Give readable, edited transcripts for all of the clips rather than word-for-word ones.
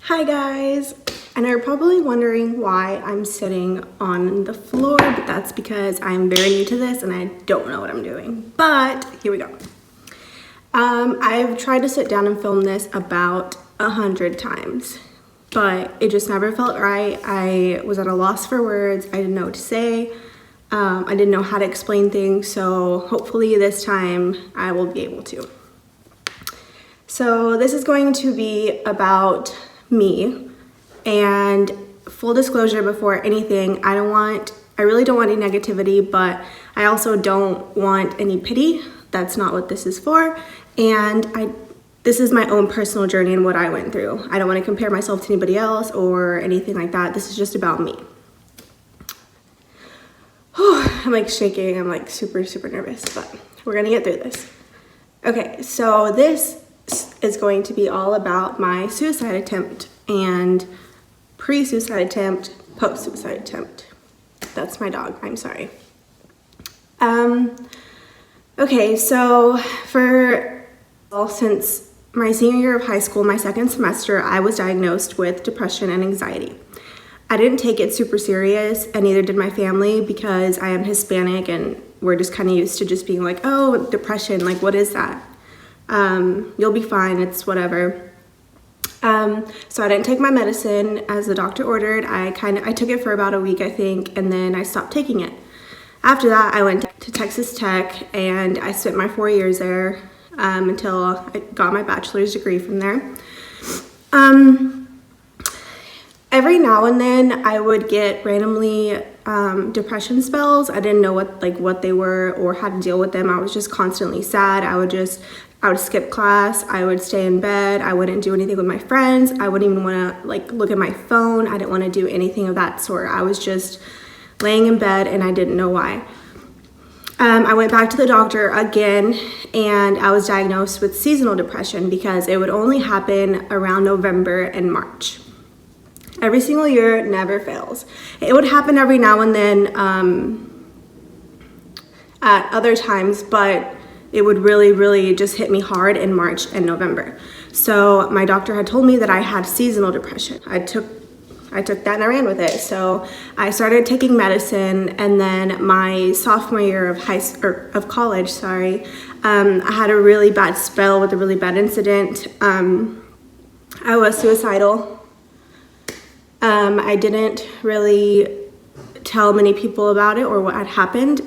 Hi guys, and you're probably wondering why I'm sitting on the floor, but that's because I'm very new to this and I don't know what I'm doing, but here we go. I've tried to sit down and film this about 100 times, but it just never felt right. I was at a loss for words. I didn't know what to say. I didn't know how to explain things, so hopefully this time I will be able to. So this is going to be about me, and full disclosure before anything, I really don't want any negativity, but I also don't want any pity. That's not what this is for. And this is my own personal journey and what I went through. I don't want to compare myself to anybody else or anything like that. This is just about me. I'm like shaking. I'm like super nervous, but we're gonna get through this. Okay, so this is going to be all about my suicide attempt and pre-suicide attempt, post-suicide attempt. That's my dog, I'm sorry. Okay, so since my senior year of high school, my second semester, I was diagnosed with depression and anxiety. I didn't take it super serious, and neither did my family, because I am Hispanic and we're just kind of used to just being like, oh, depression, like what is that? You'll be fine, it's whatever. So I didn't take my medicine as the doctor ordered. I took it for about a week, I think, and then I stopped taking it. After that, I went to Texas Tech and I spent my 4 years there until I got my bachelor's degree from there. Every now and then I would get randomly depression spells. I didn't know what they were or how to deal with them. I was just constantly sad. I would skip class. I would stay in bed. I wouldn't do anything with my friends. I wouldn't even want to look at my phone. I didn't want to do anything of that sort. I was just laying in bed and I didn't know why. I went back to the doctor again and I was diagnosed with seasonal depression because it would only happen around November and March. Every single year, never fails. It would happen every now and then at other times, but it would really just hit me hard in March and November. So my doctor had told me that I had seasonal depression. I took that and I ran with it. So I started taking medicine, and then my sophomore year of college, I had a really bad spell with a really bad incident. I was suicidal. I didn't really tell many people about it or what had happened,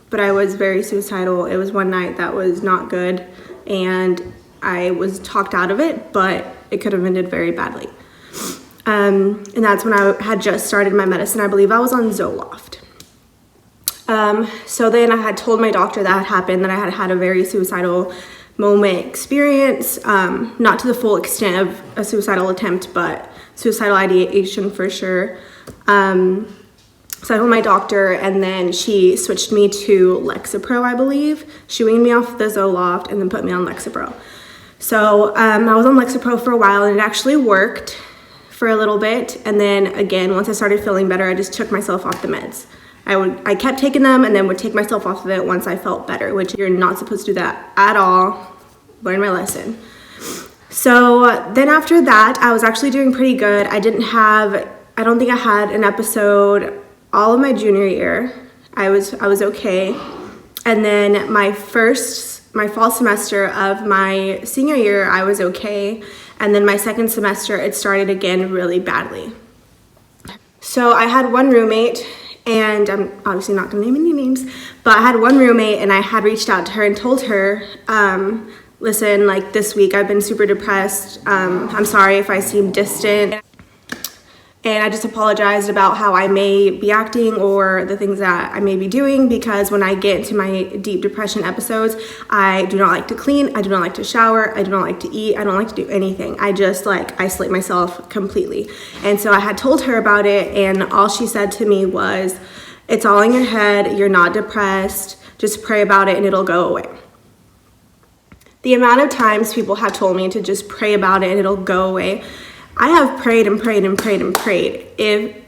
but I was very suicidal. It was one night that was not good, and I was talked out of it, but it could have ended very badly. And that's when I had just started my medicine. I believe I was on Zoloft. So then I had told my doctor that had happened, that I had had a very suicidal moment experience, not to the full extent of a suicidal attempt, but suicidal ideation for sure. So I told my doctor, and then she switched me to Lexapro, I believe. She weaned me off the Zoloft and then put me on Lexapro. So I was on Lexapro for a while, and it actually worked for a little bit. And then again, once I started feeling better, I just took myself off the meds. I kept taking them and then would take myself off of it once I felt better, which you're not supposed to do that at all. Learn my lesson. So then after that, I was actually doing pretty good. I don't think I had an episode all of my junior year. I was okay. And then my fall semester of my senior year, I was okay. And then my second semester, it started again really badly. So I had one roommate, and I'm obviously not gonna name any names, but I had one roommate, and I had reached out to her and told her, listen, this week I've been super depressed. I'm sorry if I seem distant. And I just apologized about how I may be acting or the things that I may be doing, because when I get into my deep depression episodes, I do not like to clean, I do not like to shower, I do not like to eat, I don't like to do anything. I just isolate myself completely. And so I had told her about it, and all she said to me was, it's all in your head, you're not depressed, just pray about it and it'll go away. The amount of times people have told me to just pray about it and it'll go away, I have prayed and prayed and prayed and prayed. Okay,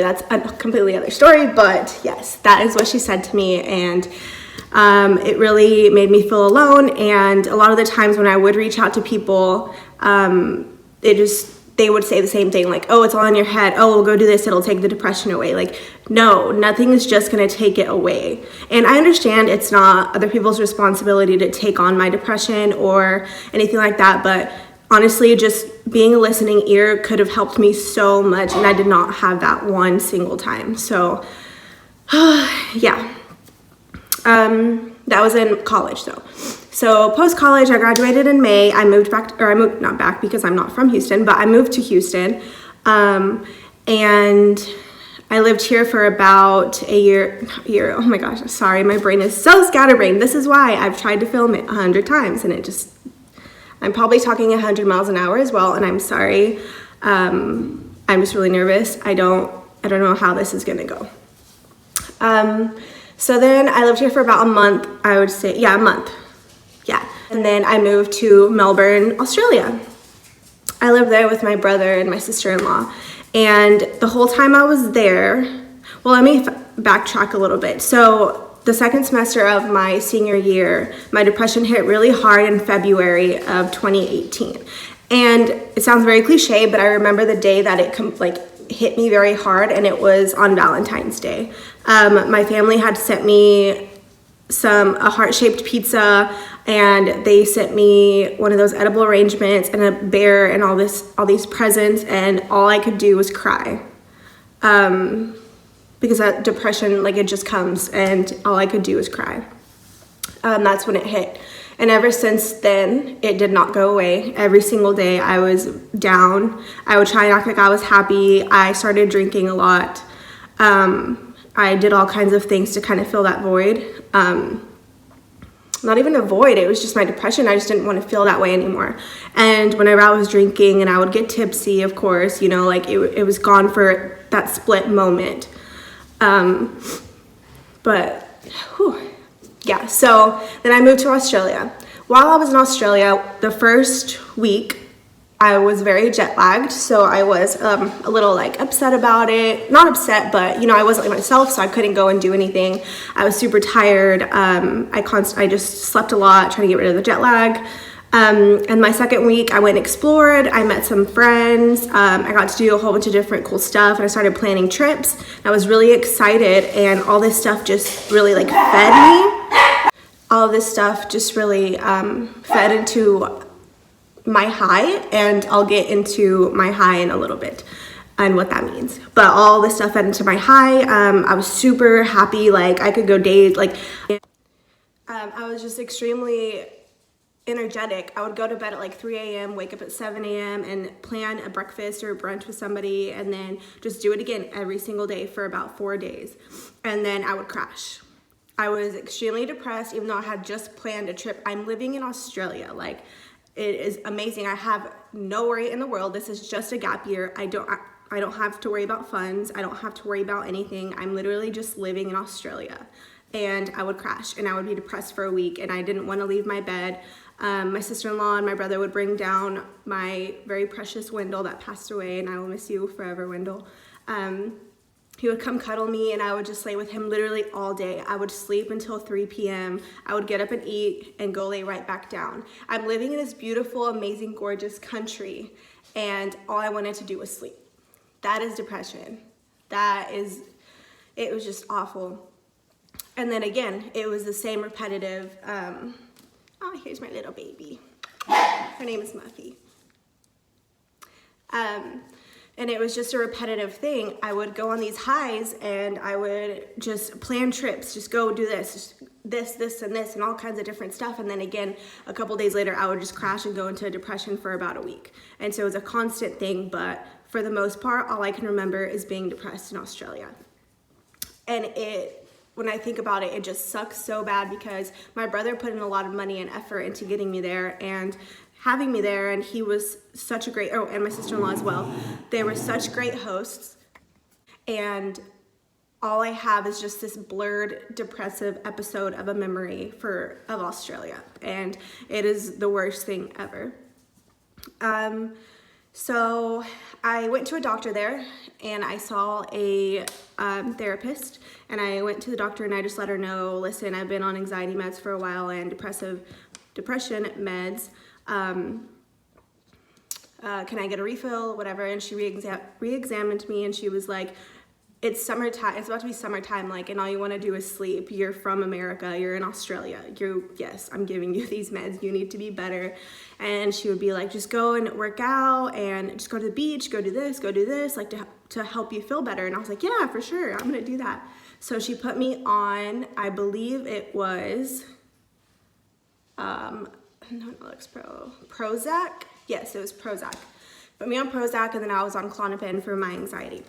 that's a completely other story, but yes, that is what she said to me, and It really made me feel alone, and a lot of the times when I would reach out to people, they would say the same thing, like, oh, it's all in your head. Oh, we'll go do this. It'll take the depression away. Like, no, nothing is just going to take it away. And I understand it's not other people's responsibility to take on my depression or anything like that. But honestly, just being a listening ear could have helped me so much. And I did not have that one single time. So, yeah. That was in college though. So post-college, I graduated in May. I moved not back because I'm not from Houston, but I moved to Houston. And I lived here for about a year. Oh my gosh, sorry, my brain is so scatterbrained. This is why I've tried to film it 100 times and I'm probably talking 100 miles an hour as well, and I'm sorry. I'm just really nervous. I don't know how this is gonna go. So then I lived here for about a month, I would say, a month. Yeah. And then I moved to Melbourne, Australia. I lived there with my brother and my sister-in-law. And the whole time I was there, well, let me backtrack a little bit. So the second semester of my senior year, my depression hit really hard in February of 2018. And it sounds very cliche, but I remember the day that it hit me very hard, and it was on Valentine's Day. My family had sent me a heart-shaped pizza, and they sent me one of those edible arrangements and a bear and all these presents, and all I could do was cry. Because that depression, it just comes, and all I could do was cry. That's when it hit. And ever since then, it did not go away. Every single day I was down. I would try and act like I was happy. I started drinking a lot. I did all kinds of things to kind of fill that void. Not even a void, it was just my depression. I just didn't want to feel that way anymore. And whenever I was drinking and I would get tipsy, of course, it was gone for that split moment. Yeah, so then I moved to Australia. While I was in Australia, the first week, I was very jet lagged, so I was a little upset about it. Not upset, but I wasn't myself, so I couldn't go and do anything. I was super tired. I just slept a lot, trying to get rid of the jet lag. And my second week, I went and explored. I met some friends. I got to do a whole bunch of different cool stuff, and I started planning trips. I was really excited, and all this stuff just really fed me. All of this stuff just really fed into my high, and I'll get into my high in a little bit and what that means. But all this stuff fed into my high. I was super happy. I could go days. I was just extremely energetic. I would go to bed at 3 a.m., wake up at 7 a.m. and plan a breakfast or a brunch with somebody, and then just do it again every single day for about 4 days. And then I would crash. I was extremely depressed, even though I had just planned a trip. I'm living in Australia. It is amazing. I have no worry in the world. This is just a gap year. I don't have to worry about funds. I don't have to worry about anything. I'm literally just living in Australia. And I would crash, and I would be depressed for a week, and I didn't want to leave my bed. My sister-in-law and my brother would bring down my very precious Wendell that passed away, and I will miss you forever, Wendell. He would come cuddle me, and I would just lay with him literally all day. I would sleep until 3 p.m. I would get up and eat and go lay right back down. I'm living in this beautiful, amazing, gorgeous country, and all I wanted to do was sleep. That is depression. It was just awful. And then again, it was the same repetitive, oh, here's my little baby. Her name is Muffy. And it was just a repetitive thing. I would go on these highs, and I would just plan trips, just go do this, and all kinds of different stuff. And then again, a couple days later, I would just crash and go into a depression for about a week. And so it was a constant thing, but for the most part, all I can remember is being depressed in Australia. And when I think about it, it just sucks so bad because my brother put in a lot of money and effort into getting me there and having me there, and he was such a great, and my sister-in-law as well. They were such great hosts, and all I have is just this blurred, depressive episode of a memory of Australia, and it is the worst thing ever. So I went to a doctor there and I saw a therapist, and I went to the doctor and I just let her know, listen, I've been on anxiety meds for a while and depression meds. Can I get a refill, whatever? And she re-examined me, and she was like, it's summertime, it's about to be summertime, like, and all you want to do is sleep. You're from America, you're in Australia. Yes, I'm giving you these meds, you need to be better. And she would be like, just go and work out and just go to the beach, go do this, like to help you feel better. And I was like, yeah, for sure, I'm gonna do that. So she put me on, I believe it was, Prozac. Yes, it was Prozac. Put me on Prozac, and then I was on Klonopin for my anxiety.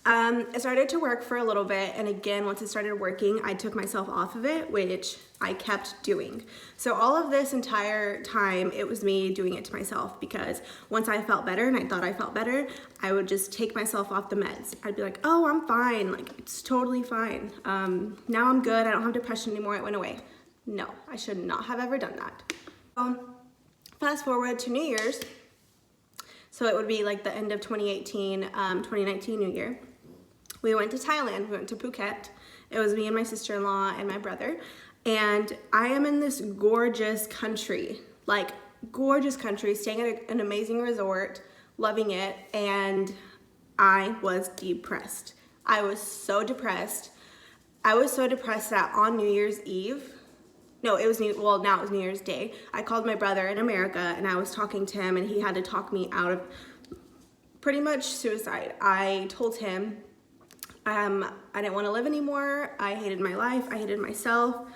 It started to work for a little bit, and again, once it started working, I took myself off of it, which I kept doing. So all of this entire time, it was me doing it to myself, because once I felt better and I thought I felt better, I would just take myself off the meds. I'd be like, oh, I'm fine, like, it's totally fine. Now I'm good, I don't have depression anymore, it went away. No, I should not have ever done that. Fast forward to New Year's. So it would be like the end of 2018, 2019 New Year. We went to Thailand, we went to Phuket. It was me and my sister-in-law and my brother. And I am in this gorgeous country, like gorgeous country, staying at an amazing resort, loving it. And I was depressed. I was so depressed. I was so depressed that on New Year's Eve, now it was New Year's Day, I called my brother in America and I was talking to him, and he had to talk me out of pretty much suicide. I told him I didn't want to live anymore. I hated my life. I hated myself.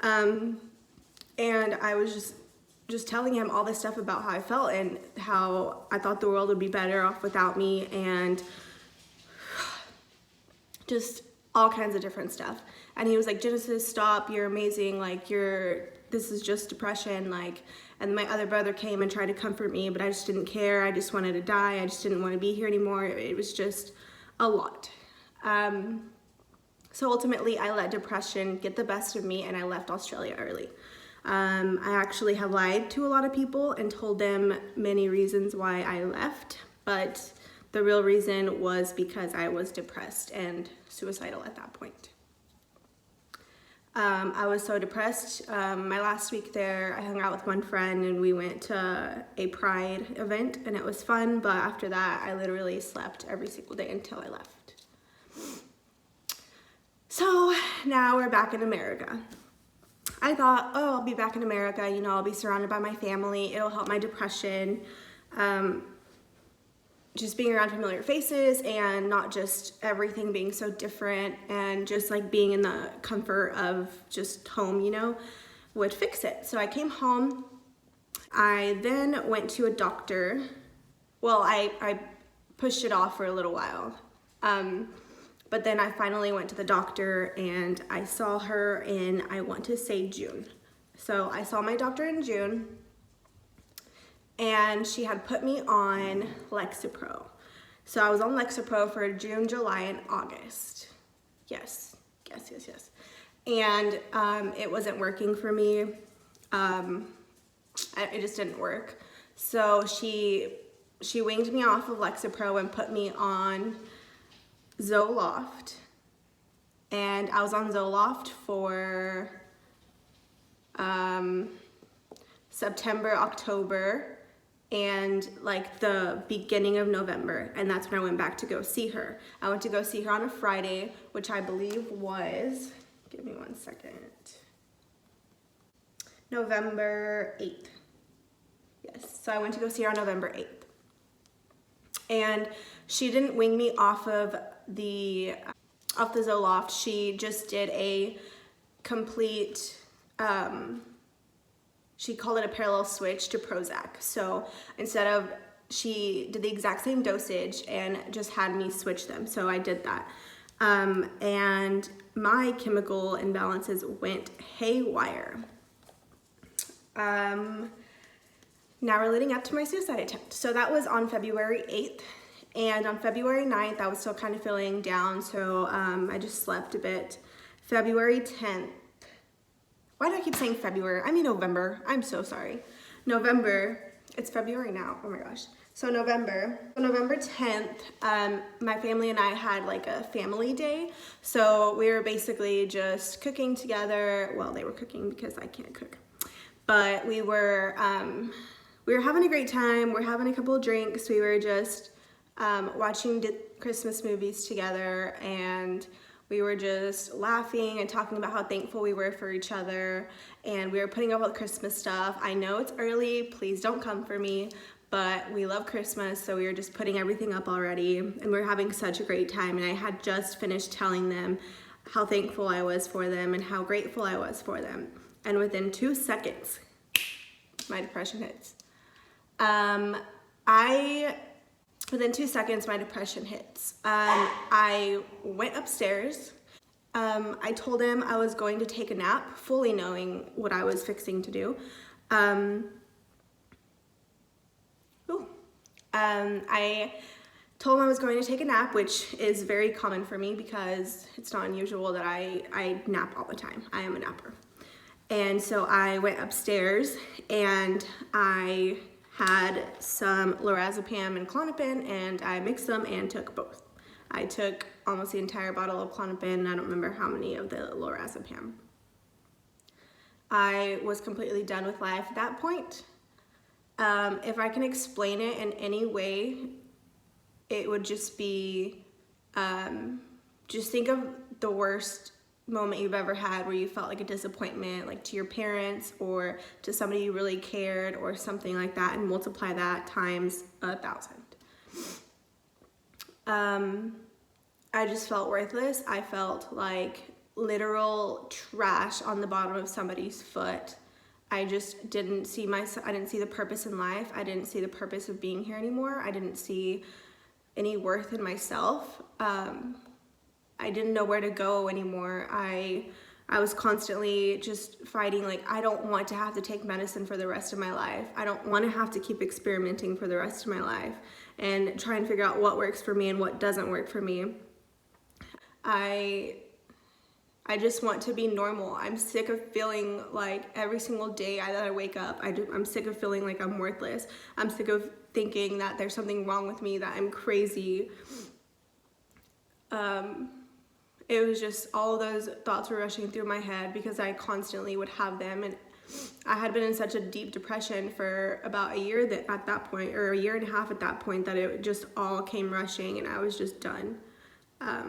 And I was just telling him all this stuff about how I felt and how I thought the world would be better off without me, and just all kinds of different stuff. And he was like, Genesis, stop, you're amazing, like this is just depression, like. And my other brother came and tried to comfort me, but I just didn't care. I just wanted to die. I just didn't want to be here anymore. It was just a lot. So ultimately I let depression get the best of me and I left Australia early. I actually have lied to a lot of people and told them many reasons why I left, but the real reason was because I was depressed and suicidal at that point. I was so depressed. My last week there, I hung out with one friend and we went to a Pride event and it was fun, but after that, I literally slept every single day until I left. So now we're back in America. I thought, oh, I'll be back in America, you know, I'll be surrounded by my family, it'll help my depression. Just being around familiar faces and not just everything being so different, and just like being in the comfort of just home, you know, would fix it. So I came home. I then went to a doctor. Well, I pushed it off for a little while. But then I finally went to the doctor and I saw her in, I want to say June. So I saw my doctor in June, and she had put me on Lexapro. So I was on Lexapro for June, July, and August. Yes. And it wasn't working for me. It just didn't work. So she winged me off of Lexapro and put me on Zoloft. And I was on Zoloft for September, October, and like the beginning of November, and that's when I went back to go see her. I went to go see her on a Friday, which I believe was, give me one second, November 8th. Yes, so I went to go see her on November 8th. And she didn't wing me off of the Zoloft. She just did a complete, she called it a parallel switch to Prozac. So instead of, she did the exact same dosage and just had me switch them. So I did that. And my chemical imbalances went haywire. Now we're leading up to my suicide attempt. So that was on February 8th. And on February 9th, I was still kind of feeling down. So I just slept a bit. February 10th. Why do I keep saying February? I mean November. I'm so sorry. November, it's February now, oh my gosh. So November 10th, my family and I had like a family day. So we were basically just cooking together. Well, they were cooking because I can't cook. But we were having a great time. We're having a couple of drinks. We were just watching Christmas movies together, and we were just laughing and talking about how thankful we were for each other, and we were putting up all the Christmas stuff. I know it's early, please don't come for me, but we love Christmas, so we were just putting everything up already, and we were having such a great time. And I had just finished telling them how thankful I was for them and how grateful I was for them. And within 2 seconds, my depression hits. Within 2 seconds, my depression hits. I went upstairs. I told him I was going to take a nap, fully knowing what I was fixing to do. I told him I was going to take a nap, which is very common for me because it's not unusual that I nap all the time. I am a napper. And so I went upstairs and I had some lorazepam and Klonopin, and I mixed them and took both. I took almost the entire bottle of Klonopin, and I don't remember how many of the lorazepam. I was completely done with life at that point. If I can explain it in any way, it would just be, just think of the worst moment you've ever had where you felt like a disappointment, like to your parents or to somebody you really cared or something like that, and multiply that times 1,000. I just felt worthless. I felt like literal trash on the bottom of somebody's foot. I just didn't see I didn't see the purpose in life. I didn't see the purpose of being here anymore. I didn't see any worth in myself. I didn't know where to go anymore. I was constantly just fighting, like, I don't want to have to take medicine for the rest of my life. I don't want to have to keep experimenting for the rest of my life and try and figure out what works for me and what doesn't work for me. I just want to be normal. I'm sick of feeling like every single day that I wake up, I'm sick of feeling like I'm worthless. I'm sick of thinking that there's something wrong with me, that I'm crazy. It was just all of those thoughts were rushing through my head because I constantly would have them, and I had been in such a deep depression for about a year at that point, or a year and a half at that point, that it just all came rushing and I was just done. I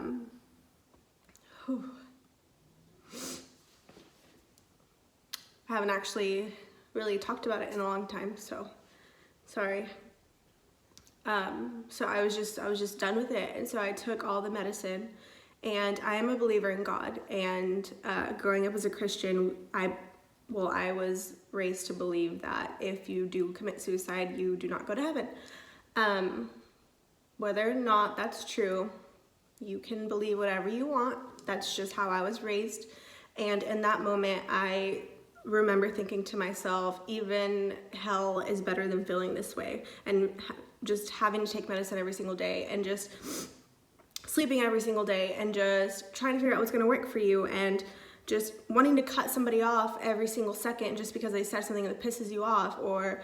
haven't actually really talked about it in a long time, so sorry. So I was just done with it, and so I took all the medicine. And I am a believer in God, and growing up as a Christian, I was raised to believe that if you do commit suicide, you do not go to heaven. Whether or not that's true, you can believe whatever you want. That's just how I was raised. And in that moment, I remember thinking to myself, even hell is better than feeling this way. And just having to take medicine every single day, and just sleeping every single day, and just trying to figure out what's going to work for you, and just wanting to cut somebody off every single second just because they said something that pisses you off, or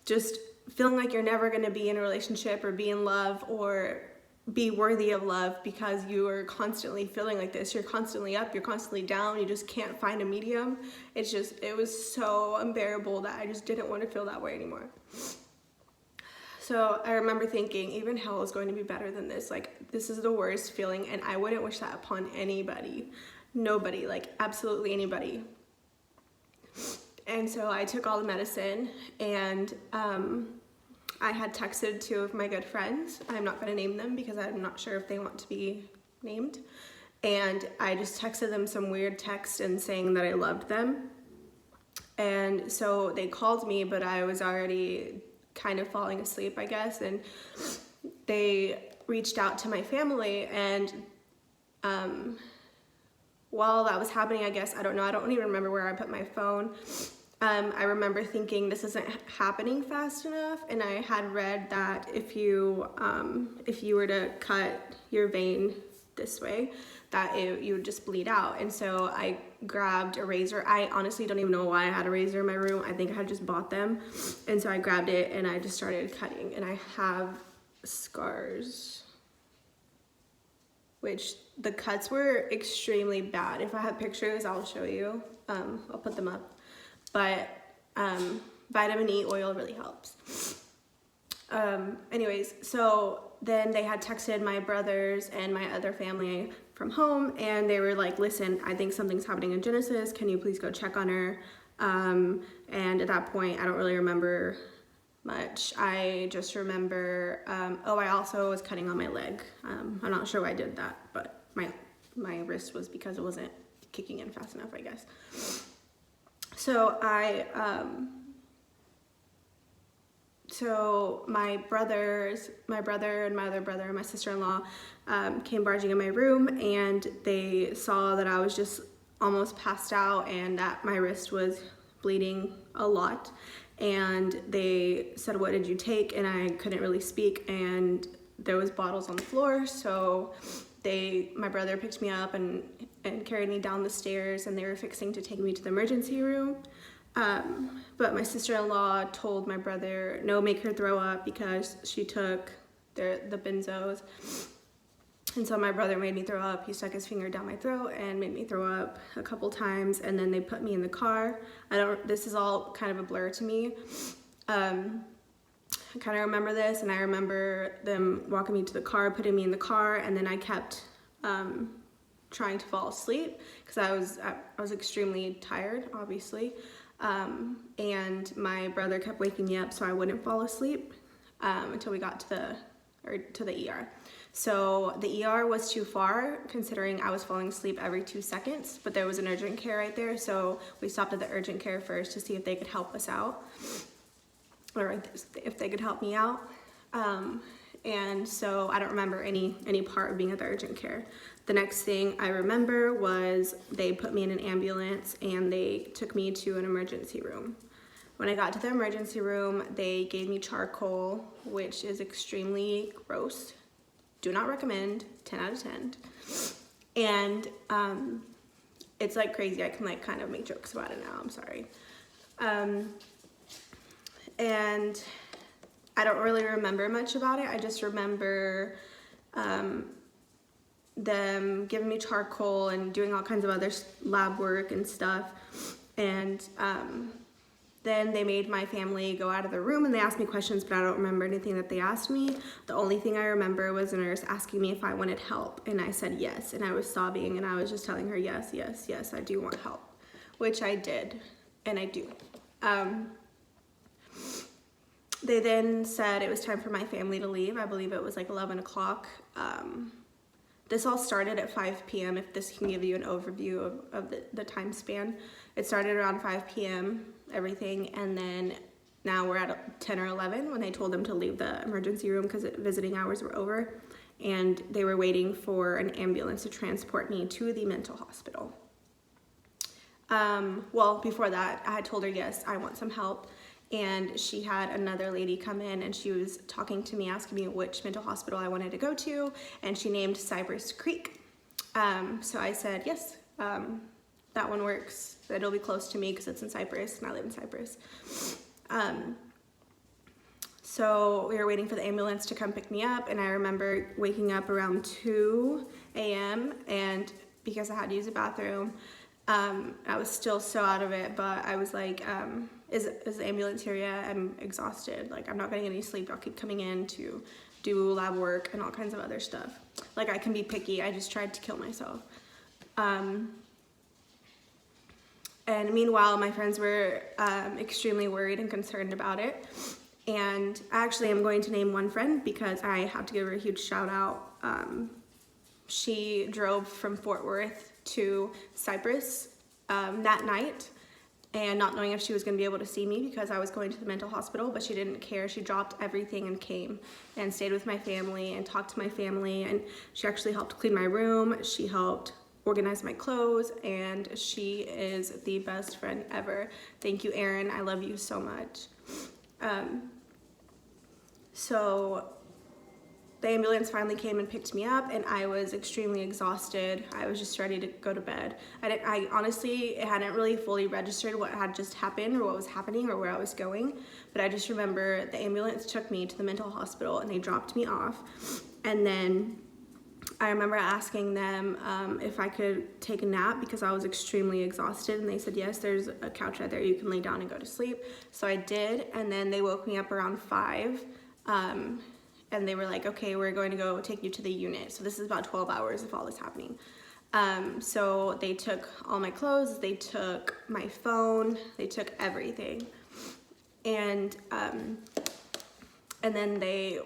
just feeling like you're never going to be in a relationship or be in love or be worthy of love because you are constantly feeling like this. You're constantly up, you're constantly down, you just can't find a medium. It was so unbearable that I just didn't want to feel that way anymore. So I remember thinking, even hell is going to be better than this. Like, this is the worst feeling, and I wouldn't wish that upon anybody. Nobody, like absolutely anybody. And so I took all the medicine, and I had texted 2 of my good friends. I'm not going to name them because I'm not sure if they want to be named. And I just texted them some weird text and saying that I loved them. And so they called me, but I was already kind of falling asleep, I guess, and they reached out to my family, and while that was happening, I guess, I don't know, I don't even remember where I put my phone. I remember thinking this isn't happening fast enough, and I had read that if you were to cut your vein this way that you would just bleed out. And so I grabbed a razor. I honestly don't even know why I had a razor in my room. I think I had just bought them. And so I grabbed it and I just started cutting, and I have scars, which the cuts were extremely bad. If I have pictures, I'll show you. I'll put them up. But vitamin E oil really helps. Anyways, so then they had texted my brothers and my other family from home, and they were like, listen, I think something's happening in Genesis. Can you please go check on her? And at that point, I don't really remember much. I just remember, I also was cutting on my leg. I'm not sure why I did that, but my wrist was because it wasn't kicking in fast enough, I guess. So So my brother and my other brother and my sister-in-law came barging in my room, and they saw that I was just almost passed out and that my wrist was bleeding a lot. And they said, what did you take? And I couldn't really speak, and there was bottles on the floor. So my brother picked me up and carried me down the stairs, and they were fixing to take me to the emergency room. But my sister-in-law told my brother, no, make her throw up, because she took the benzos. And so my brother made me throw up. He stuck his finger down my throat and made me throw up a couple times. And then they put me in the car. This is all kind of a blur to me. I kind of remember this, and I remember them walking me to the car, putting me in the car, and then I kept, trying to fall asleep because I was extremely tired, obviously. And my brother kept waking me up so I wouldn't fall asleep until we got to the ER. So the ER was too far, considering I was falling asleep every 2 seconds, but there was an urgent care right there. So we stopped at the urgent care first to see if they could help us out, or if they could help me out. And so I don't remember any part of being at the urgent care. The next thing I remember was they put me in an ambulance and they took me to an emergency room. When I got to the emergency room, they gave me charcoal, which is extremely gross. Do not recommend, 10 out of 10. And it's like crazy. I can like kind of make jokes about it now, I'm sorry. And I don't really remember much about it. I just remember them giving me charcoal and doing all kinds of other lab work and stuff. And then they made my family go out of the room, and they asked me questions, but I don't remember anything that they asked me. The only thing I remember was a nurse asking me if I wanted help, and I said yes, and I was sobbing, and I was just telling her yes, yes, yes, I do want help, which I did, and I do. They then said it was time for my family to leave. I believe it was like 11 o'clock. This all started at 5 p.m. if this can give you an overview of the time span. It started around 5 p.m., everything, and then now we're at 10 or 11 when they told them to leave the emergency room because visiting hours were over, and they were waiting for an ambulance to transport me to the mental hospital. Well, before that, I had told her, yes, I want some help. And she had another lady come in, and she was talking to me, asking me which mental hospital I wanted to go to, and she named Cypress Creek. So I said, yes, that one works. It'll be close to me because it's in Cypress, and I live in Cypress. So we were waiting for the ambulance to come pick me up, and I remember waking up around 2 a.m. and because I had to use the bathroom, I was still so out of it, but I was like, is the ambulance here yet? I'm exhausted. Like, I'm not getting any sleep. I'll keep coming in to do lab work and all kinds of other stuff. Like, I can be picky. I just tried to kill myself. And meanwhile, my friends were extremely worried and concerned about it. And actually, I'm going to name one friend because I have to give her a huge shout out. She drove from Fort Worth to Cypress that night, and not knowing if she was going to be able to see me because I was going to the mental hospital, but she didn't care. She dropped everything and came and stayed with my family and talked to my family, and she actually helped clean my room. She helped organize my clothes, and she is the best friend ever. Thank you, Erin. I love you so much. So the ambulance finally came and picked me up, and I was extremely exhausted. I was just ready to go to bed. I honestly hadn't really fully registered what had just happened or what was happening or where I was going, but I just remember the ambulance took me to the mental hospital and they dropped me off. And then I remember asking them if I could take a nap because I was extremely exhausted, and they said, yes, there's a couch right there, you can lay down and go to sleep. So I did, and then they woke me up around 5. And they were like, okay, we're going to go take you to the unit. So this is about 12 hours of all this happening. So they took all my clothes, they took my phone, they took everything. And then they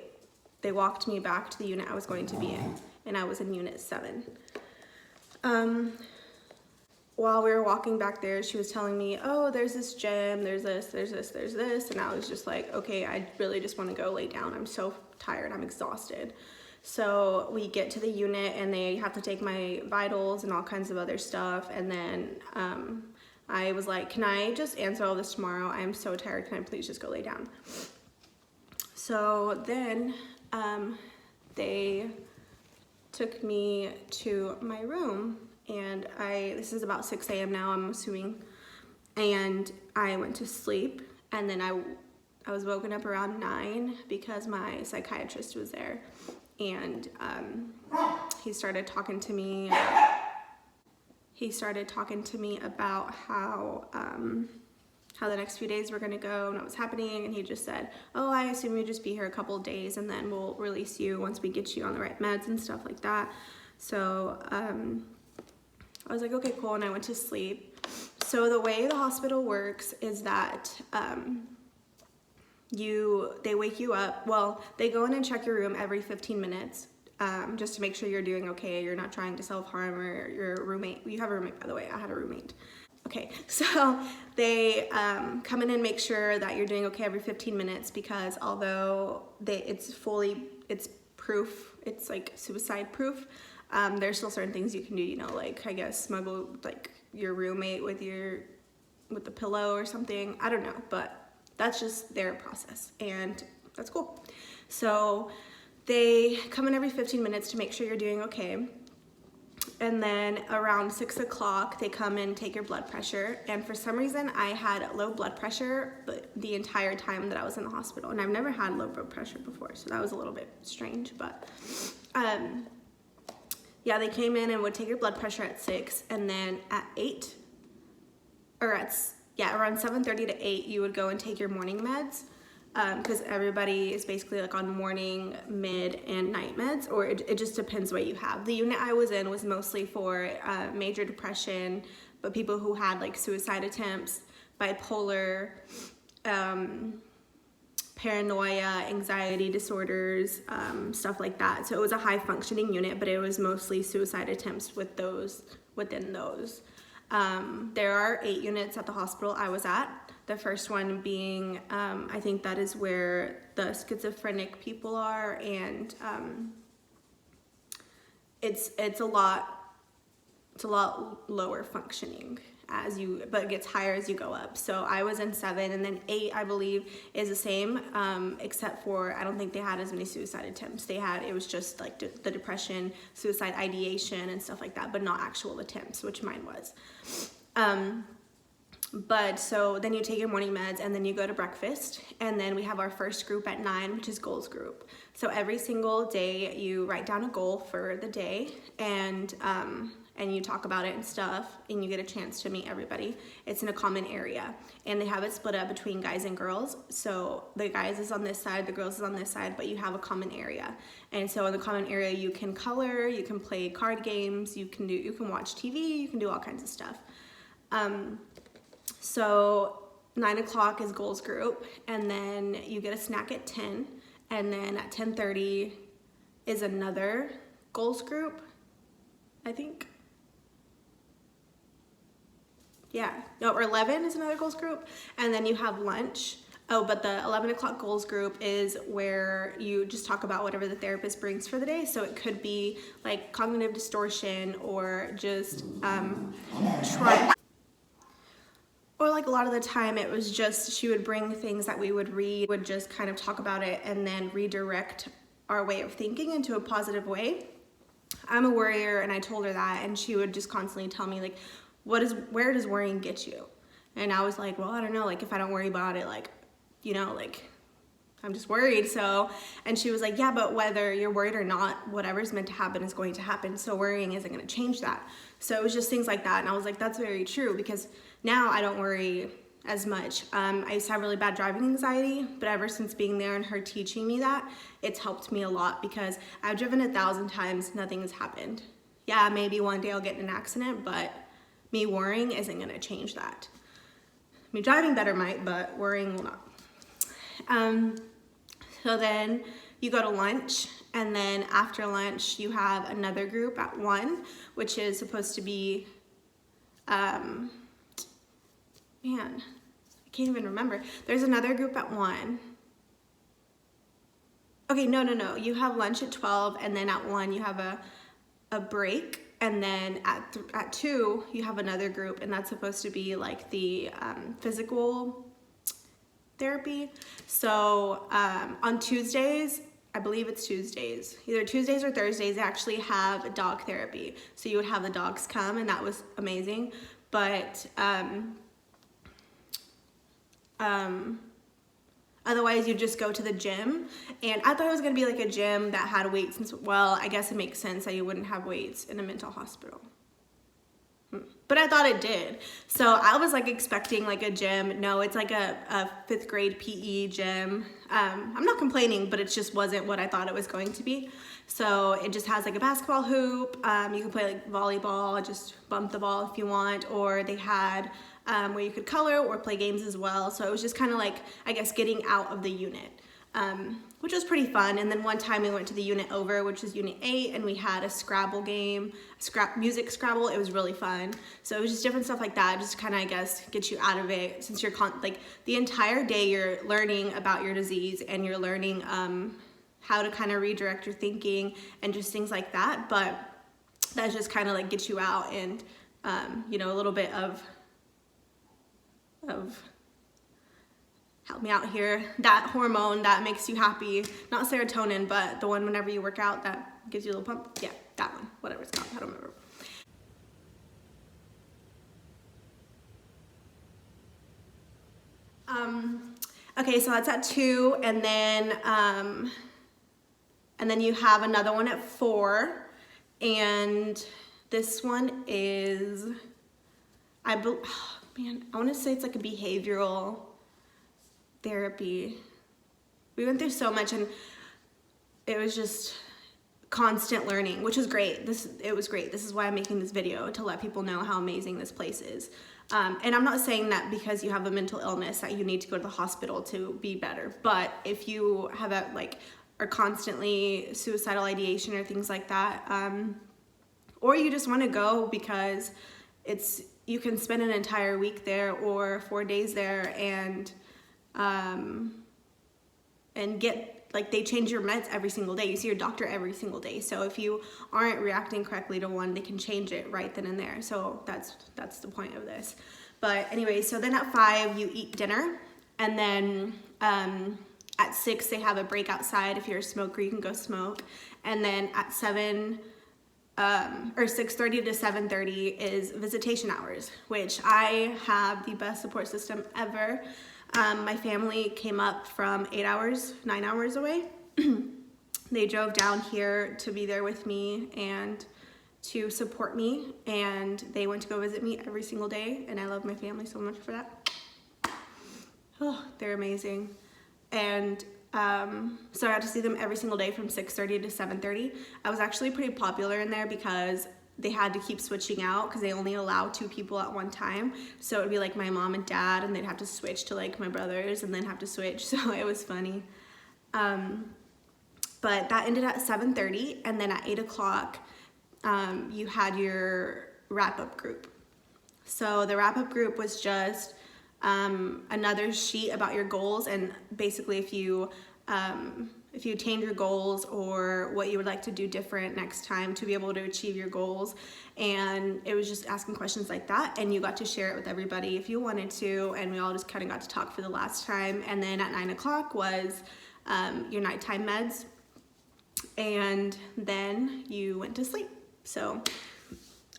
walked me back to the unit I was going to be in, and I was in unit 7. While we were walking back there, she was telling me, oh, there's this gym, there's this, there's this, there's this. And I was just like, okay, I really just want to go lay down. I'm so tired, I'm exhausted. So we get to the unit and they have to take my vitals and all kinds of other stuff. And then I was like, can I just answer all this tomorrow? I'm so tired, can I please just go lay down? So then they took me to my room. And this is about 6 a.m. now, I'm assuming, and I went to sleep, and then I was woken up around 9 because my psychiatrist was there, and he started talking to me about how the next few days were going to go and what was happening, and he just said, oh, I assume you'll just be here a couple of days, and then we'll release you once we get you on the right meds and stuff like that. So I was like, okay, cool, and I went to sleep. So the way the hospital works is that they wake you up. Well, they go in and check your room every 15 minutes just to make sure you're doing okay, you're not trying to self-harm, or your roommate. You have a roommate, by the way. I had a roommate. Okay, so they come in and make sure that you're doing okay every 15 minutes because although it's proof, it's like suicide proof, there's still certain things you can do, like I guess smuggle like your roommate with the pillow or something. I don't know, but that's just their process, and that's cool. So they come in every 15 minutes to make sure you're doing okay. And then around 6 o'clock, they come and take your blood pressure. And for some reason, I had low blood pressure the entire time that I was in the hospital. And I've never had low blood pressure before, so that was a little bit strange. But yeah, they came in and would take your blood pressure at 6, and then at 8, around 7:30 to 8, you would go and take your morning meds, because everybody is basically like on morning, mid, and night meds, or it just depends what you have. The unit I was in was mostly for major depression, but people who had like suicide attempts, bipolar, paranoia, anxiety disorders, stuff like that. So it was a high functioning unit, but it was mostly suicide attempts within those. There are 8 units at the hospital I was at. The first one being, I think that is where the schizophrenic people are, and it's a lot lower functioning but it gets higher as you go up. So I was in 7, and then 8, I believe, is the same, except for I don't think they had as many suicide attempts. It was just like the depression, suicide ideation, and stuff like that, but not actual attempts, which mine was. But so then you take your morning meds, and then you go to breakfast, and then we have our first group at 9, which is goals group. So every single day you write down a goal for the day, and you talk about it and stuff, and you get a chance to meet everybody. It's in a common area, and they have it split up between guys and girls. So the guys is on this side, the girls is on this side, but you have a common area. And so in the common area, you can color, you can play card games, you can watch TV, you can do all kinds of stuff. So 9 o'clock is goals group, and then you get a snack at 10, and then at 10:30 is another goals group, I think. Yeah, no, or 11 is another goals group, and then you have lunch. Oh, but the 11 o'clock goals group is where you just talk about whatever the therapist brings for the day. So it could be like cognitive distortion, or just or like a lot of the time it was just she would bring things that we would read, would just kind of talk about it and then redirect our way of thinking into a positive way. I'm a worrier, and I told her that, and she would just constantly tell me like, where does worrying get you? And I was like, well, I don't know, like if I don't worry about it, like, you know, like I'm just worried. So, and she was like, yeah, but whether you're worried or not, whatever's meant to happen is going to happen. So worrying isn't going to change that. So it was just things like that. And I was like, that's very true, because now I don't worry as much. I used to have really bad driving anxiety, but ever since being there and her teaching me that, it's helped me a lot, because I've driven 1,000 times, nothing has happened. Yeah, maybe one day I'll get in an accident, but me worrying isn't gonna change that. Me driving better might, but worrying will not. So then you go to lunch, and then after lunch you have another group at 1, which is supposed to be, man, I can't even remember. There's another group at 1. Okay, no. You have lunch at 12, and then at 1 you have a break, and then at 2 you have another group, and that's supposed to be like the physical therapy. So on Tuesdays, I believe it's Tuesdays, either Tuesdays or Thursdays, they actually have dog therapy. So you would have the dogs come, and that was amazing. But otherwise you just go to the gym, and I thought it was gonna be like a gym that had weights, and well, I guess it makes sense that you wouldn't have weights in a mental hospital. But I thought it did. So I was like expecting like a gym. No, it's like a 5th grade PE gym. I'm not complaining, but it just wasn't what I thought it was going to be. So it just has like a basketball hoop. You can play like volleyball, just bump the ball if you want, or they had where you could color or play games as well. So it was just kind of like, I guess, getting out of the unit, which was pretty fun. And then one time we went to the unit over, which is unit 8, and we had a Scrabble game, music Scrabble. It was really fun. So it was just different stuff like that, just kind of, I guess, get you out of it, since you're like the entire day you're learning about your disease, and you're learning how to kind of redirect your thinking and just things like that. But that just kind of like gets you out, and you know, a little bit of help me out here, that hormone that makes you happy, not serotonin, but the one whenever you work out that gives you a little pump. Yeah, that one, whatever it's called, I don't remember. Okay, so that's at 2, and then you have another one at 4, and this one is, I want to say it's like a behavioral therapy. We went through so much, and it was just constant learning, which was great. It was great. This is why I'm making this video, to let people know how amazing this place is. And I'm not saying that because you have a mental illness that you need to go to the hospital to be better. But if you have are constantly suicidal ideation or things like that, or you just want to go because you can spend an entire week there or 4 days there, and get, like, they change your meds every single day. You see your doctor every single day. So if you aren't reacting correctly to one, they can change it right then and there. So that's the point of this. But anyway, so then at 5 you eat dinner, and then at 6 they have a break outside. If you're a smoker, you can go smoke. And then at 7 or 6:30 to 7:30 is visitation hours, which I have the best support system ever. My family came up from 9 hours away. They drove down here to be there with me and to support me, and they went to go visit me every single day, and I love my family so much for that. Oh, they're amazing. And so I got to see them every single day from 6:30 to 7:30. I was actually pretty popular in there because they had to keep switching out, because they only allow 2 people at one time. So it would be like my mom and dad, and they'd have to switch to like my brothers, and then have to switch. So it was funny. But that ended at 7:30, and then at 8 o'clock, you had your wrap-up group. So the wrap-up group was just another sheet about your goals, and basically if you attained your goals, or what you would like to do different next time to be able to achieve your goals. And it was just asking questions like that, and you got to share it with everybody if you wanted to, and we all just kind of got to talk for the last time. And then at 9 o'clock was your nighttime meds. and then you went to sleep. So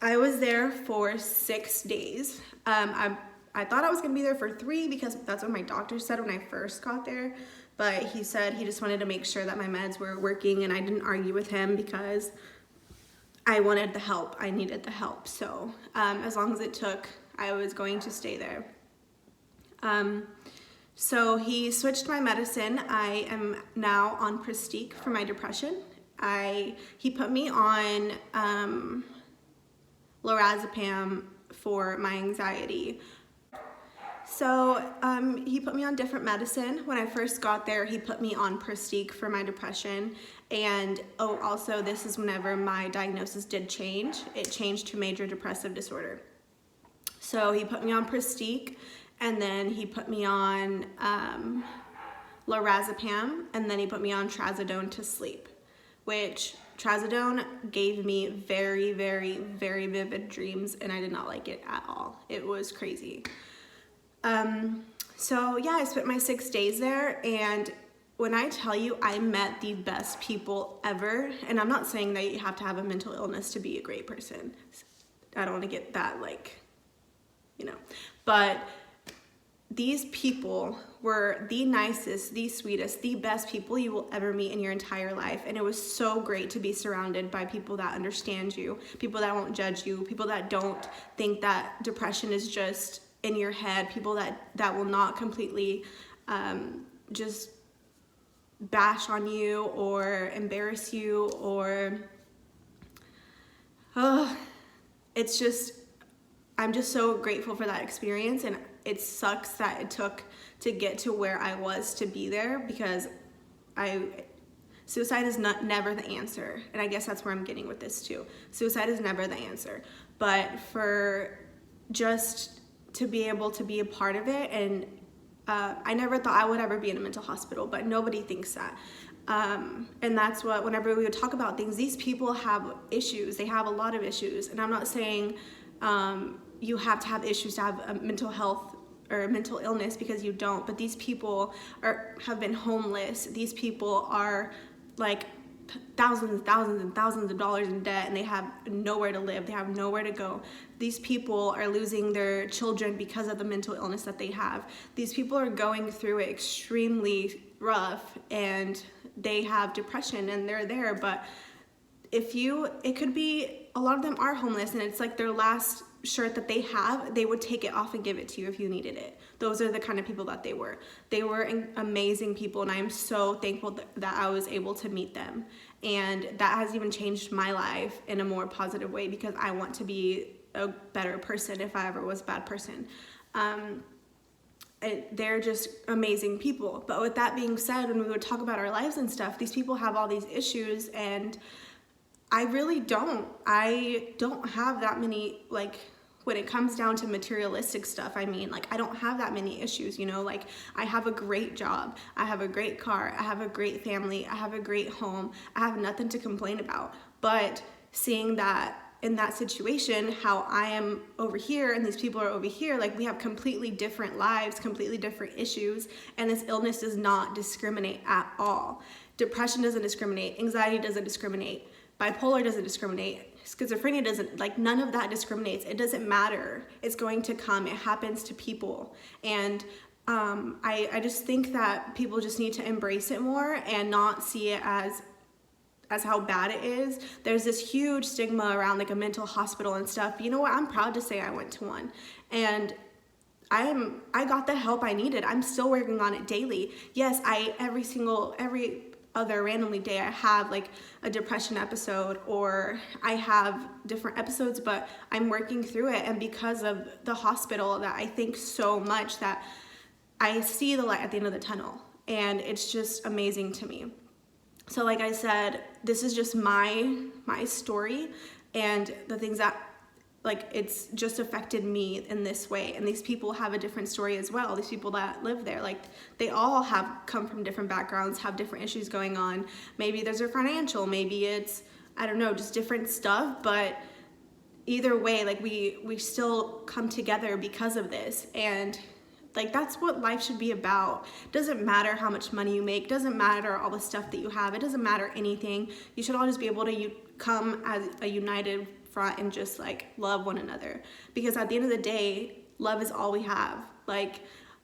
I was there for 6 days. I thought I was gonna be there for 3 because that's what my doctor said when I first got there. But he said he just wanted to make sure that my meds were working, and I didn't argue with him because I wanted the help. I needed the help. So as long as it took, I was going to stay there. So he switched my medicine. I am now on Prestique for my depression. He put me on lorazepam for my anxiety. So he put me on different medicine. When I first got there, he put me on Prestique for my depression. And also this is whenever my diagnosis did change. It changed to major depressive disorder. So he put me on Prestique, and then he put me on lorazepam, and then he put me on trazodone to sleep, which trazodone gave me very, very, very vivid dreams, and I did not like it at all. It was crazy. So yeah, I spent my 6 days there, and when I tell you I met the best people ever, and I'm not saying that you have to have a mental illness to be a great person. I don't want to get that, like, you know, but these people were the nicest, the sweetest, the best people you will ever meet in your entire life. And it was so great to be surrounded by people that understand you, people that won't judge you, people that don't think that depression is just in your head, people that will not completely just bash on you or embarrass you, or it's just, I'm just so grateful for that experience. And it sucks that it took to get to where I was to be there, because suicide is never the answer. And I guess that's where I'm getting with this too. Suicide is never the answer, but for just to be able to be a part of it. And I never thought I would ever be in a mental hospital, but nobody thinks that. And that's what, whenever we would talk about things, these people have issues. They have a lot of issues. And I'm not saying you have to have issues to have a mental health or mental illness, because you don't. But these people have been homeless. These people are like thousands and thousands and thousands of dollars in debt, and they have nowhere to live. They have nowhere to go. These people are losing their children because of the mental illness that they have. These people are going through it extremely rough, and they have depression, and they're there. But it could be, a lot of them are homeless, and it's like their last shirt that they have, they would take it off and give it to you if you needed it. Those are the kind of people that they were. They were amazing people, and I am so thankful that I was able to meet them. And that has even changed my life in a more positive way, because I want to be a better person if I ever was a bad person. They're just amazing people. But with that being said, when we would talk about our lives and stuff, these people have all these issues, and I really don't. I don't have that many, like, when it comes down to materialistic stuff, I mean, like, I don't have that many issues, you know, like, I have a great job, I have a great car, I have a great family, I have a great home, I have nothing to complain about. But seeing that in that situation, how I am over here and these people are over here, like, we have completely different lives, completely different issues, and this illness does not discriminate at all. Depression doesn't discriminate, anxiety doesn't discriminate, bipolar doesn't discriminate, schizophrenia doesn't, like, none of that discriminates. It doesn't matter. It's going to come. It happens to people. And I just think that people just need to embrace it more and not see it as how bad it is. There's this huge stigma around, like, a mental hospital and stuff. You know what? I'm proud to say I went to one. And I got the help I needed. I'm still working on it daily. Yes, every other randomly day I have, like, a depression episode, or I have different episodes, but I'm working through it. And because of the hospital, that I think so much that I see the light at the end of the tunnel, and it's just amazing to me. So like I said, this is just my story, and the things that, like, it's just affected me in this way. And these people have a different story as well. These people that live there, like, they all have come from different backgrounds, have different issues going on. Maybe there's a financial, maybe it's, I don't know, just different stuff. But either way, like, we still come together because of this. And Like, that's what life should be about. Doesn't matter how much money you make, doesn't matter all the stuff that you have, it doesn't matter anything. You should all just be able to come as a united front and just like love one another, because at the end of the day, love is all we have. Like,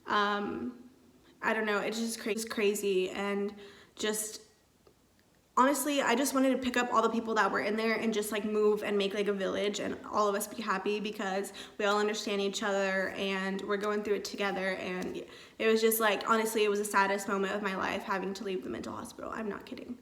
I don't know, it's just crazy. And just honestly, I just wanted to pick up all the people that were in there and just like move and make like a village and all of us be happy, because we all understand each other and we're going through it together. And it was just like, honestly, it was the saddest moment of my life having to leave the mental hospital. I'm not kidding.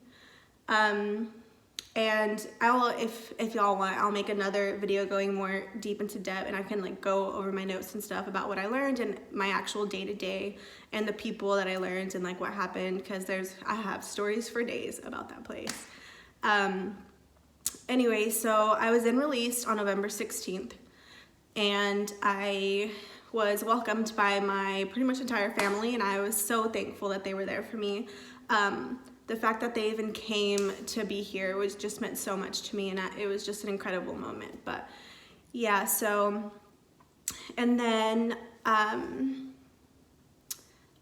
And if y'all want, I'll make another video going more deep into depth, and I can like go over my notes and stuff about what I learned and my actual day-to-day and the people that I learned and like what happened, because I have stories for days about that place. Anyway, so I was then released on November 16th, and I was welcomed by my pretty much entire family, and I was so thankful that they were there for me. The fact that they even came to be here just meant so much to me, and it was just an incredible moment. But yeah, so, and then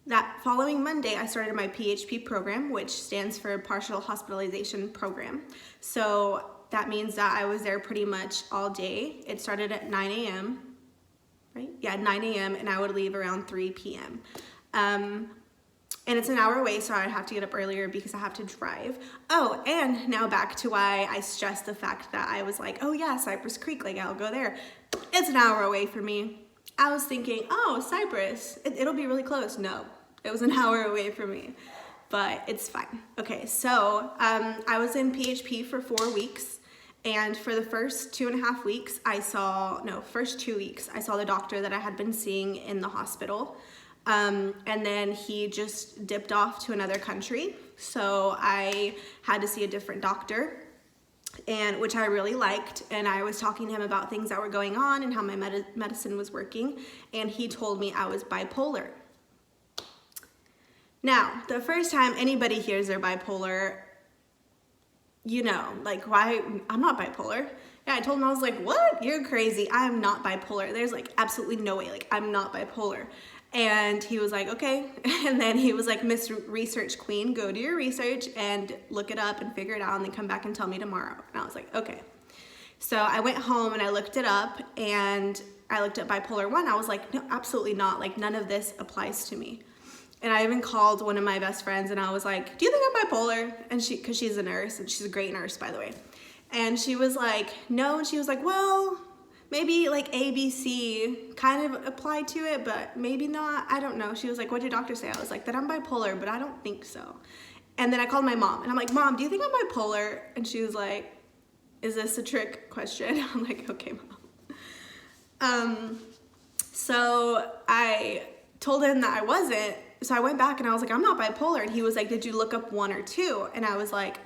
that following Monday, I started my PHP program, which stands for Partial Hospitalization Program. So that means that I was there pretty much all day. It started at 9 a.m., right? Yeah, 9 a.m., and I would leave around 3 p.m. And it's an hour away, so I'd have to get up earlier because I have to drive. Oh, and now back to why I stressed the fact that I was like, oh yeah, Cypress Creek, like I'll go there. It's an hour away for me. I was thinking, oh, Cypress, it'll be really close. No, it was an hour away from me, but it's fine. Okay, so I was in PHP for 4 weeks. And for the first 2.5 weeks, first 2 weeks, I saw the doctor that I had been seeing in the hospital. And then he just dipped off to another country. So I had to see a different doctor, and which I really liked. And I was talking to him about things that were going on and how my medicine was working. And he told me I was bipolar. Now, the first time anybody hears they're bipolar, you know, like, why? I'm not bipolar. Yeah, I told him, I was like, what? You're crazy. I'm not bipolar. There's like absolutely no way. Like, I'm not bipolar. And he was like, okay. And then he was like, Miss Research Queen, go do your research and look it up and figure it out, and then come back and tell me tomorrow. And I was like, okay. So I went home and I looked it up, and I looked at bipolar 1. I was like, no, absolutely not. Like, none of this applies to me. And I even called one of my best friends and I was like, do you think I'm bipolar? And because she's a nurse, and she's a great nurse, by the way. And she was like, no. And she was like, well, maybe like ABC kind of applied to it, but maybe not. I don't know. She was like, what'd your doctor say? I was like, that I'm bipolar, but I don't think so. And then I called my mom and I'm like, Mom, do you think I'm bipolar? And she was like, is this a trick question? I'm like, okay, Mom. So I told him that I wasn't. So I went back and I was like, I'm not bipolar. And he was like, did you look up 1 or 2? And I was like,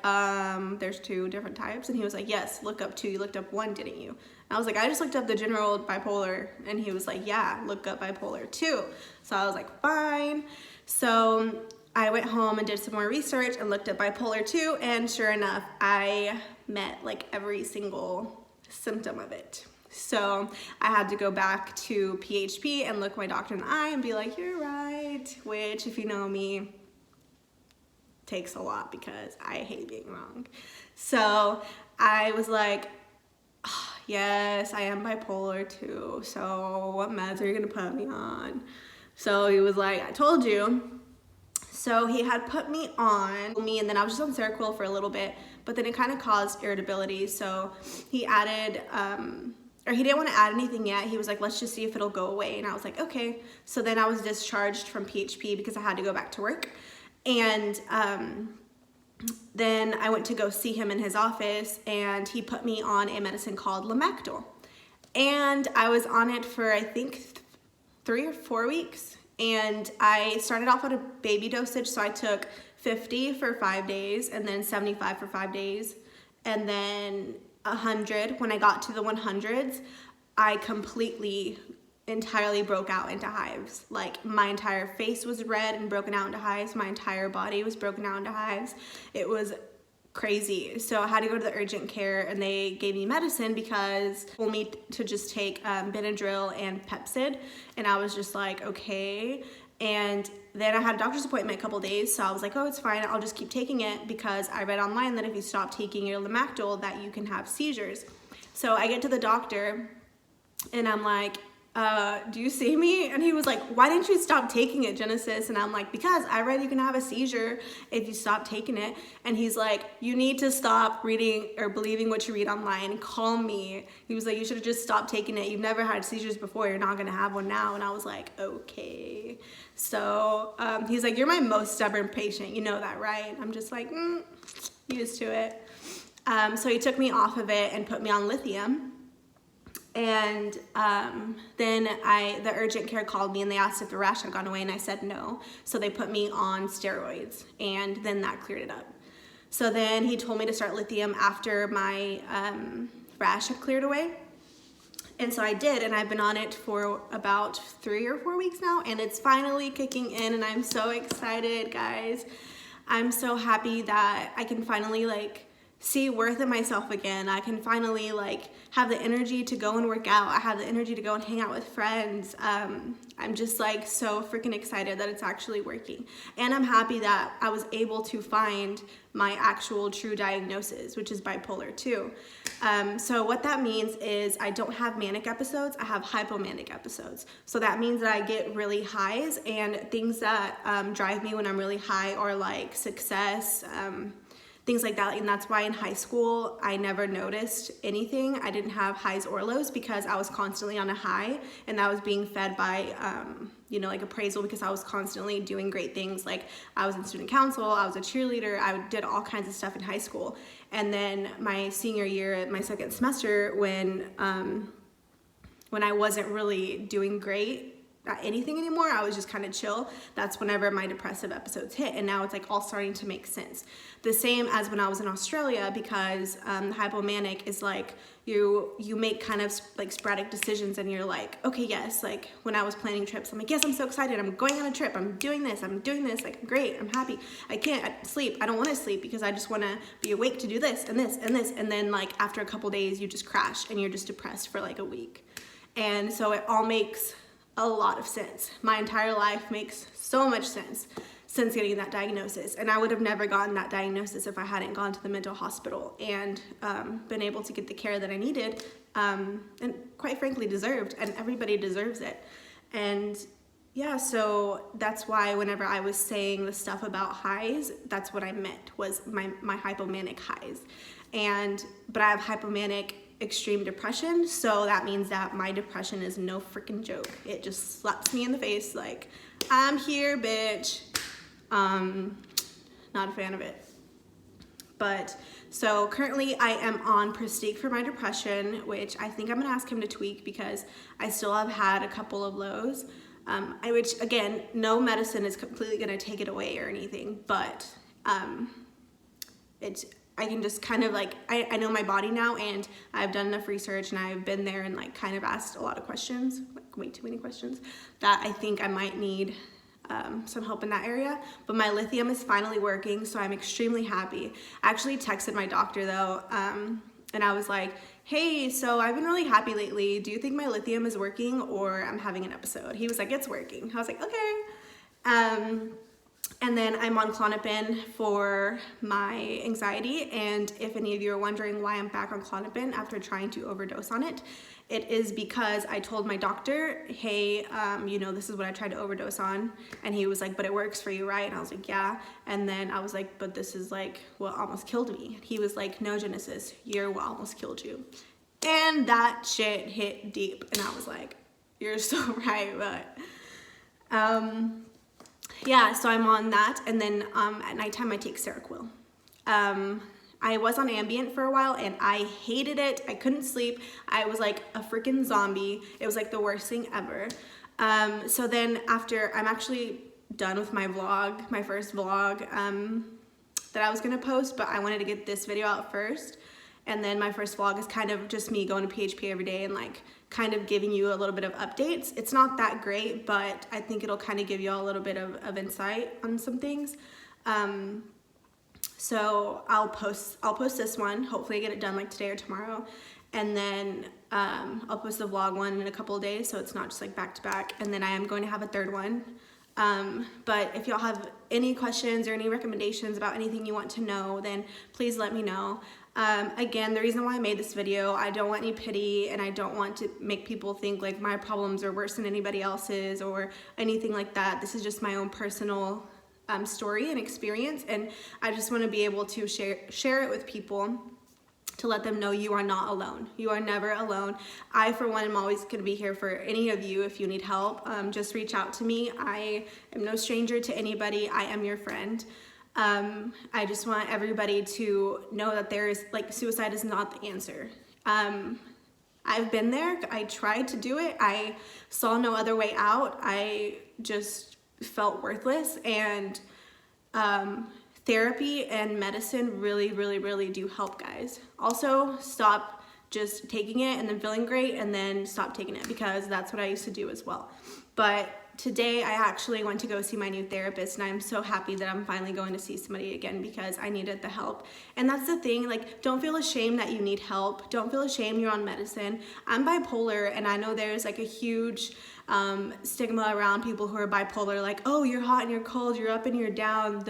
there's 2 different types. And he was like, yes, look up 2. You looked up 1, didn't you? And I was like, I just looked up the general bipolar. And he was like, yeah, look up bipolar 2. So I was like, fine. So I went home and did some more research and looked at bipolar 2. And sure enough, I met like every single symptom of it. So I had to go back to PHP and look my doctor in the eye and be like, you're right, which, if you know me, takes a lot because I hate being wrong. So I was like, oh, yes, I am bipolar too. So what meds are you gonna put me on? So he was like, I told you. So he had put me on and then I was just on Seroquel for a little bit, but then it kind of caused irritability. So he added, or he didn't want to add anything yet. He was like, let's just see if it'll go away. And I was like, okay. So then I was discharged from PHP because I had to go back to work. And then I went to go see him in his office, and he put me on a medicine called Lamictal. And I was on it for, I think, 3 or 4 weeks. And I started off at a baby dosage. So I took 50 for 5 days, and then 75 for 5 days. And then 100. When I got to the 100s, I entirely broke out into hives. Like, my entire face was red and broken out into hives. My entire body was broken out into hives. It was crazy. So I had to go to the urgent care, and they gave me medicine because they told me to just take Benadryl and Pepcid, and I was just like, okay. And then I had a doctor's appointment a couple days, so I was like, oh, it's fine, I'll just keep taking it, because I read online that if you stop taking your Lamictal that you can have seizures. So I get to the doctor and I'm like, do you see me? And he was like, why didn't you stop taking it, Genesis? And I'm like, because I read you can have a seizure if you stop taking it. And he's like, you need to stop reading or believing what you read online. Call me. He was like, you should have just stopped taking it. You've never had seizures before. You're not going to have one now. And I was like, okay. So he's like, you're my most stubborn patient. You know that, right? I'm just like, used to it. So he took me off of it and put me on lithium. And then the urgent care called me and they asked if the rash had gone away, and I said no. So they put me on steroids, and then that cleared it up. So then he told me to start lithium after my rash had cleared away. And so I did, and I've been on it for about 3 or 4 weeks now, and it's finally kicking in, and I'm so excited, guys. I'm so happy that I can finally see worth in myself again. I can finally have the energy to go and work out. I have the energy to go and hang out with friends. I'm just so freaking excited that it's actually working. And I'm happy that I was able to find my actual true diagnosis, which is bipolar 2. So what that means is I don't have manic episodes, I have hypomanic episodes. So that means that I get really highs, and things that drive me when I'm really high are like success, things like that. And that's why in high school I never noticed anything. I didn't have highs or lows because I was constantly on a high, and that was being fed by appraisal, because I was constantly doing great things. Like I was in student council, I was a cheerleader, I did all kinds of stuff in high school. And then my senior year, my second semester, when I wasn't really doing great at anything anymore, I was just kind of chill, that's whenever my depressive episodes hit. And now it's all starting to make sense. The same as when I was in Australia, because hypomanic is you make kind of sporadic decisions, and you're like, okay, yes, when I was planning trips, I'm like, yes, I'm so excited, I'm going on a trip, I'm doing this, great, I'm happy. I can't sleep, I don't want to sleep because I just want to be awake to do this and this and this, and then after a couple days you just crash and you're just depressed for a week. And so it all makes a lot of sense. My entire life makes so much sense since getting that diagnosis, and I would have never gotten that diagnosis if I hadn't gone to the mental hospital and been able to get the care that I needed, and quite frankly deserved, and everybody deserves it. And yeah, so that's why whenever I was saying the stuff about highs, that's what I meant, was my hypomanic highs. But I have hypomanic extreme depression, so that means that my depression is no freaking joke. It just slaps me in the face I'm here, bitch. Not a fan of it. But so currently I am on Prestige for my depression, which I think I'm gonna ask him to tweak because I still have had a couple of lows. Which again, no medicine is completely gonna take it away or anything, but I can just kind of I know my body now, and I've done enough research, and I've been there and kind of asked a lot of questions, way too many questions, that I think I might need some help in that area. But my lithium is finally working, so I'm extremely happy. I actually texted my doctor though, and I was like, hey, so I've been really happy lately. Do you think my lithium is working or I'm having an episode? He was like, it's working. I was like, okay. And then I'm on Klonopin for my anxiety, and if any of you are wondering why I'm back on Klonopin after trying to overdose on it, it is because I told my doctor, hey, this is what I tried to overdose on, and he was like, but it works for you, right? And I was like, yeah. And then I was like, but this is what almost killed me. He was like, no, Genesis, you're what almost killed you. And that shit hit deep, and I was like, you're so right, but yeah, so I'm on that, and then at nighttime I take Seroquel. I was on Ambien for a while, and I hated it. I couldn't sleep. I was like a freaking zombie. It was the worst thing ever. So then after, I'm actually done with my vlog, my first vlog that I was gonna post, but I wanted to get this video out first. And then my first vlog is kind of just me going to PHP every day and kind of giving you a little bit of updates. It's not that great, but I think it'll kind of give you all a little bit of insight on some things. So I'll post this one, hopefully get it done like today or tomorrow. And then I'll post the vlog one in a couple of days, so it's not just like back to back. And then I am going to have a third one. But if y'all have any questions or any recommendations about anything you want to know, then please let me know. Again, the reason why I made this video, I don't want any pity, and I don't want to make people think like my problems are worse than anybody else's or anything like that. This is just my own personal story and experience, and I just want to be able to share it with people to let them know you are not alone. You are never alone. I, for one, am always going to be here for any of you if you need help. Just reach out to me. I am no stranger to anybody. I am your friend. I just want everybody to know that suicide is not the answer. I've been there. I tried to do it. I saw no other way out. I just felt worthless, and therapy and medicine really do help, guys. Also, stop just taking it and then feeling great and then stop taking it, because that's what I used to do as well. But today I actually went to go see my new therapist, and I'm so happy that I'm finally going to see somebody again because I needed the help. And that's the thing, like, don't feel ashamed that you need help. Don't feel ashamed you're on medicine. I'm bipolar, and I know there's like a huge stigma around people who are bipolar, like, oh, you're hot and you're cold, you're up and you're down,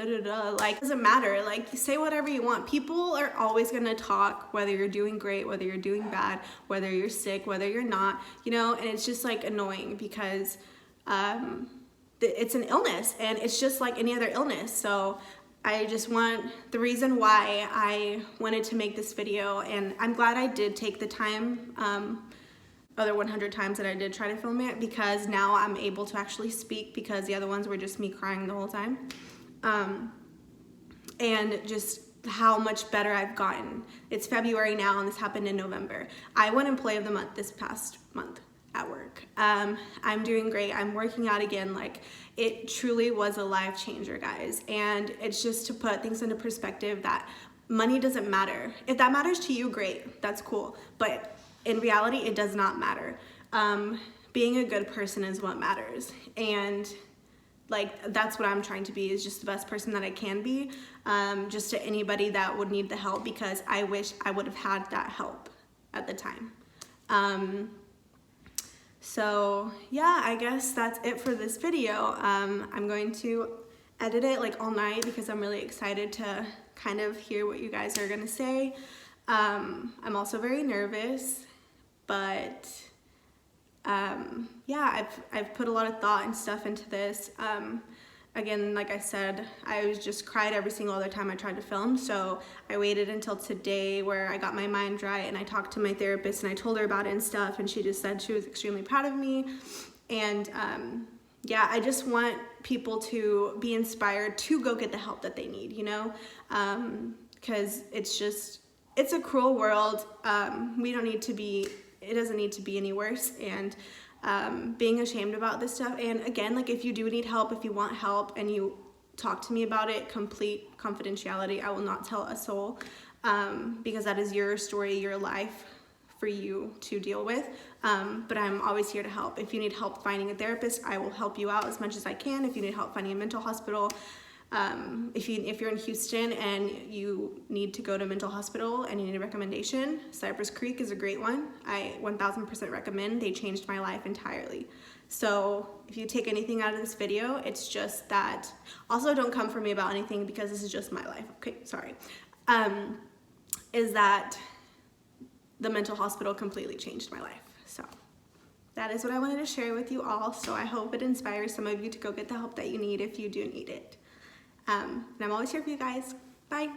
like, it doesn't matter. Like, say whatever you want. People are always gonna talk, whether you're doing great, whether you're doing bad, whether you're sick, whether you're not, you know. And it's just like annoying because it's an illness, and it's just like any other illness. So I just want, the reason why I wanted to make this video, and I'm glad I did take the time, other 100 times that I did try to film it, because now I'm able to actually speak, because the other ones were just me crying the whole time. And just how much better I've gotten. It's February now, and this happened in November. I won Employee of the Month this past month at work. I'm doing great. I'm working out again. Like, it truly was a life changer, guys. And it's just to put things into perspective that money doesn't matter. If that matters to you, great, that's cool. But in reality, it does not matter. Being a good person is what matters. And like, that's what I'm trying to be, is just the best person that I can be, just to anybody that would need the help, because I wish I would have had that help at the time. So yeah, I guess that's it for this video. I'm going to edit it like all night because I'm really excited to kind of hear what you guys are gonna say. I'm also very nervous, but yeah, I've put a lot of thought and stuff into this. Again, like I said, I was just cried every single other time I tried to film, so I waited until today where I got my mind right, and I talked to my therapist and I told her about it and stuff, and she just said she was extremely proud of me. And yeah, I just want people to be inspired to go get the help that they need, you know, because it's a cruel world. We don't need to be, it doesn't need to be any worse. And being ashamed about this stuff, and again, like, if you do need help, if you want help and you talk to me about it, complete confidentiality. I will not tell a soul, because that is your story, your life for you to deal with. But I'm always here to help. If you need help finding a therapist, I will help you out as much as I can. If you need help finding a mental hospital, if you're in Houston and you need to go to a mental hospital and you need a recommendation, Cypress Creek is a great one. I 1000% recommend. They changed my life entirely. So if you take anything out of this video, it's just that. Also, don't come for me about anything because this is just my life. Okay, sorry. Is that the mental hospital completely changed my life. So that is what I wanted to share with you all. So I hope it inspires some of you to go get the help that you need if you do need it. And I'm always here for you guys. Bye.